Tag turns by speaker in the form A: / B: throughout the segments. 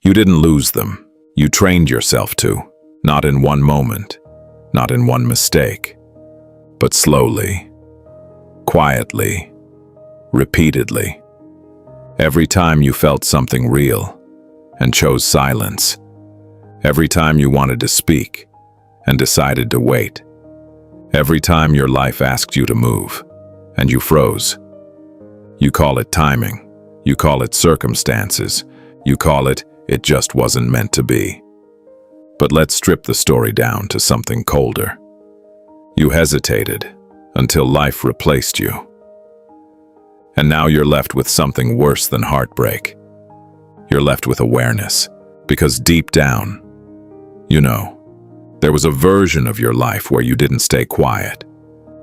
A: You didn't lose them. You trained yourself to, not in one moment, not in one mistake, but slowly, quietly, repeatedly. Every time you felt something real and chose silence, every time you wanted to speak and decided to wait, every time your life asked you to move and you froze. You call it timing, you call it circumstances, you call it just wasn't meant to be. But let's strip the story down to something colder. You hesitated until life replaced you. And now you're left with something worse than heartbreak. You're left with awareness, because deep down, you know, there was a version of your life where you didn't stay quiet,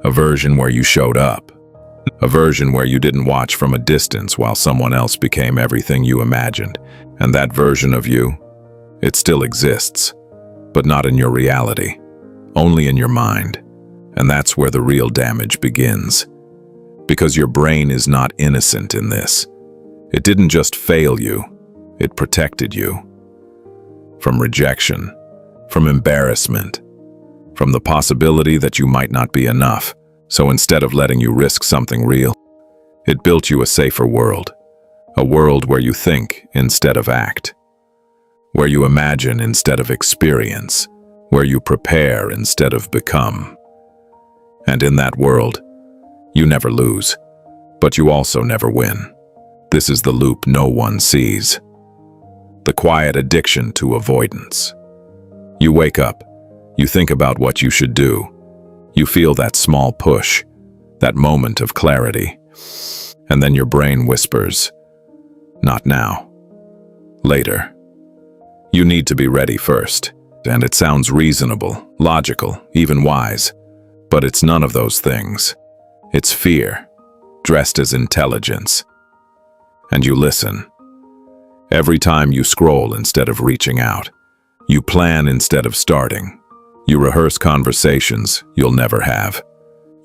A: a version where you showed up, a version where you didn't watch from a distance while someone else became everything you imagined. And that version of you, it still exists, but not in your reality, only in your mind. And that's where the real damage begins. Because your brain is not innocent in this. It didn't just fail you, it protected you. From rejection, from embarrassment, from the possibility that you might not be enough. So instead of letting you risk something real, it built you a safer world. A world where you think instead of act, where you imagine instead of experience, where you prepare instead of become. And in that world, you never lose, but you also never win. This is the loop no one sees. The quiet addiction to avoidance. You wake up, you think about what you should do. You feel that small push, that moment of clarity, and then your brain whispers, "Not now. Later. You need to be ready first." And it sounds reasonable, logical, even wise, but it's none of those things. It's fear, dressed as intelligence. And you listen. Every time you scroll instead of reaching out, you plan instead of starting, you rehearse conversations you'll never have.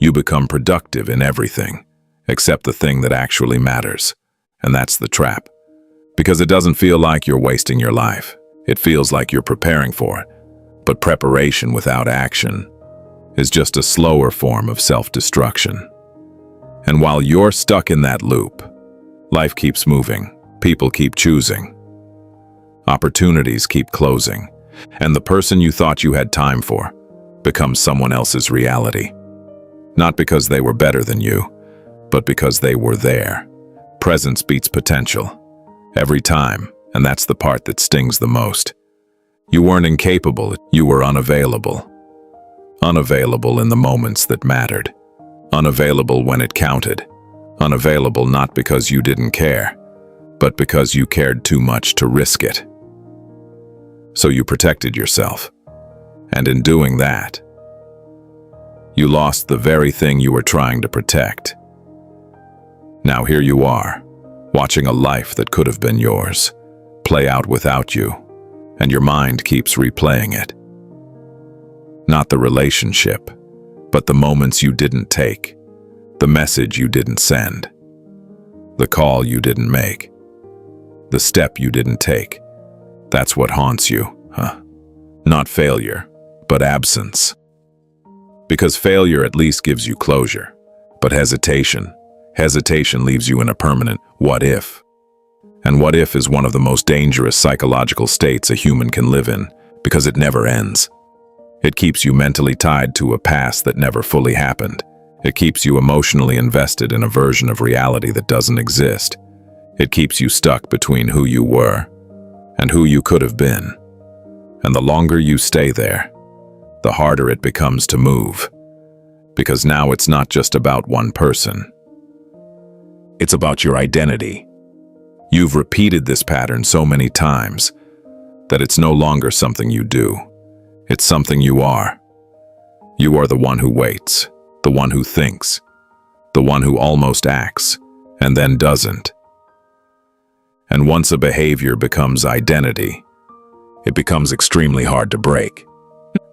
A: You become productive in everything, except the thing that actually matters. And that's the trap. Because it doesn't feel like you're wasting your life. It feels like you're preparing for it. But preparation without action is just a slower form of self-destruction. And while you're stuck in that loop, life keeps moving, people keep choosing, opportunities keep closing, and the person you thought you had time for becomes someone else's reality. Not because they were better than you, but because they were there. Presence beats potential. Every time, and that's the part that stings the most. You weren't incapable, you were unavailable. Unavailable in the moments that mattered. Unavailable when it counted. Unavailable not because you didn't care, but because you cared too much to risk it. So you protected yourself. And in doing that, you lost the very thing you were trying to protect. Now here you are, watching a life that could have been yours play out without you, and your mind keeps replaying it. Not the relationship, but the moments you didn't take, the message you didn't send, the call you didn't make, the step you didn't take. That's what haunts you, huh? Not failure, but absence. Because failure at least gives you closure, but hesitation leaves you in a permanent what if. And what if is one of the most dangerous psychological states a human can live in, because it never ends. It keeps you mentally tied to a past that never fully happened. It keeps you emotionally invested in a version of reality that doesn't exist. It keeps you stuck between who you were and who you could have been. And the longer you stay there, the harder it becomes to move. Because now it's not just about one person. It's about your identity. You've repeated this pattern so many times that it's no longer something you do. It's something you are. You are the one who waits, the one who thinks, the one who almost acts, and then doesn't. And once a behavior becomes identity, it becomes extremely hard to break.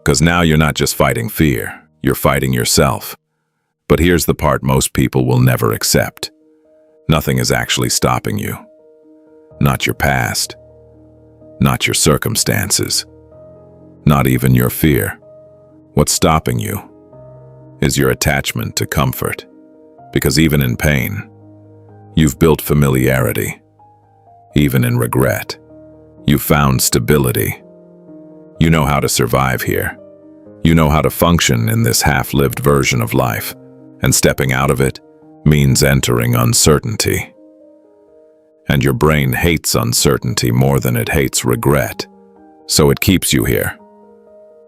A: Because now you're not just fighting fear, you're fighting yourself. But here's the part most people will never accept. Nothing is actually stopping you. Not your past. not your circumstances, not even your fear. What's stopping you is your attachment to comfort, because even in pain, you've built familiarity. Even in regret, you've found stability. You know how to survive here. You know how to function in this half-lived version of life, and stepping out of it means entering uncertainty. And your brain hates uncertainty more than it hates regret, so it keeps you here,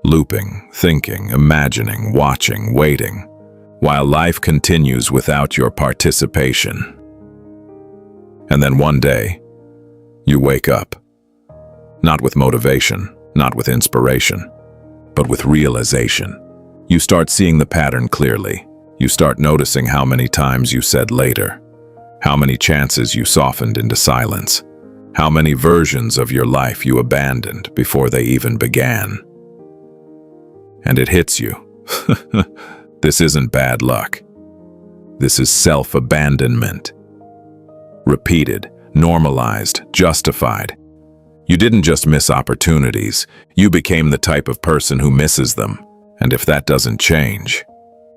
A: looping, thinking, imagining, watching, waiting, while life continues without your participation. And then one day, you wake up, not with motivation, not with inspiration, but with realization. You start seeing the pattern clearly. You start noticing how many times you said later, how many chances you softened into silence, how many versions of your life you abandoned before they even began. And it hits you. This isn't bad luck. This is self-abandonment. Repeated, normalized, justified. You didn't just miss opportunities, you became the type of person who misses them. And if that doesn't change,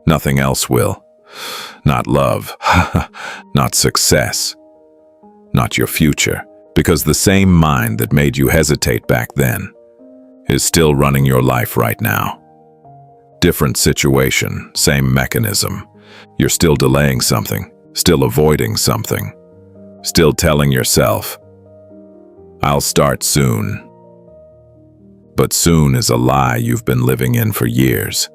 A: nothing else will. Not love, not success, not your future. Because the same mind that made you hesitate back then is still running your life right now. Different situation, same mechanism. You're still delaying something, still avoiding something, still telling yourself, I'll start soon. But soon is a lie you've been living in for years,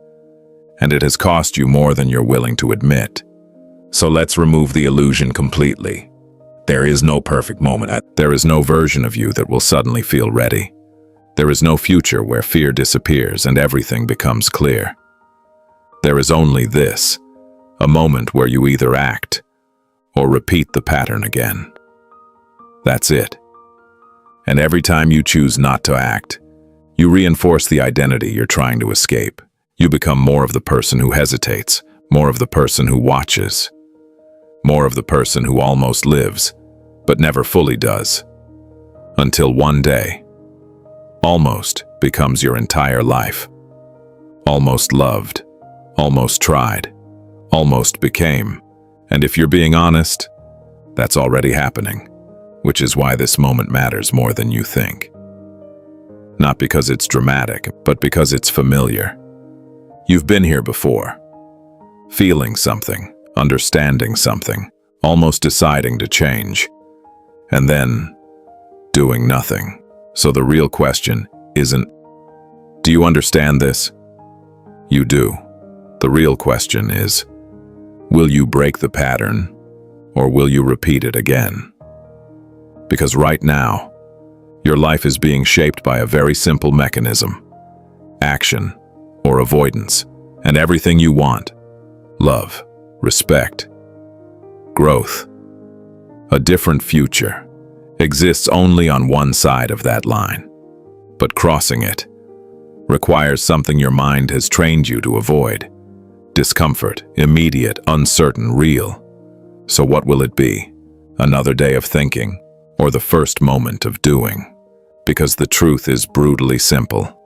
A: and it has cost you more than you're willing to admit. So let's remove the illusion completely. There is no perfect moment. There is no version of you that will suddenly feel ready. There is no future where fear disappears and everything becomes clear. There is only this, a moment where you either act or repeat the pattern again. That's it. And every time you choose not to act, you reinforce the identity you're trying to escape. You become more of the person who hesitates, more of the person who watches, more of the person who almost lives, but never fully does. Until one day, almost becomes your entire life. Almost loved, almost tried, almost became. And if you're being honest, that's already happening, which is why this moment matters more than you think. Not because it's dramatic, but because it's familiar. You've been here before, feeling something, understanding something, almost deciding to change, and then doing nothing. So the real question isn't, do you understand this? You do. The real question is, will you break the pattern, or will you repeat it again? Because right now, your life is being shaped by a very simple mechanism: action or avoidance, and everything you want, love, respect, growth, a different future, exists only on one side of that line. But crossing it requires something your mind has trained you to avoid: discomfort, immediate, uncertain, real. So what will it be? Another day of thinking, or the first moment of doing? Because the truth is brutally simple.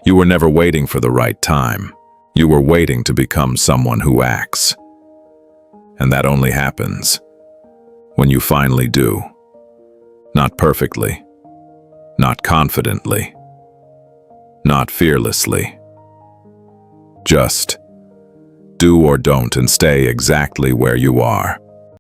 A: You were never waiting for the right time. You were waiting to become someone who acts. And that only happens when you finally do. Not perfectly, not confidently, not fearlessly. Just do or don't and stay exactly where you are.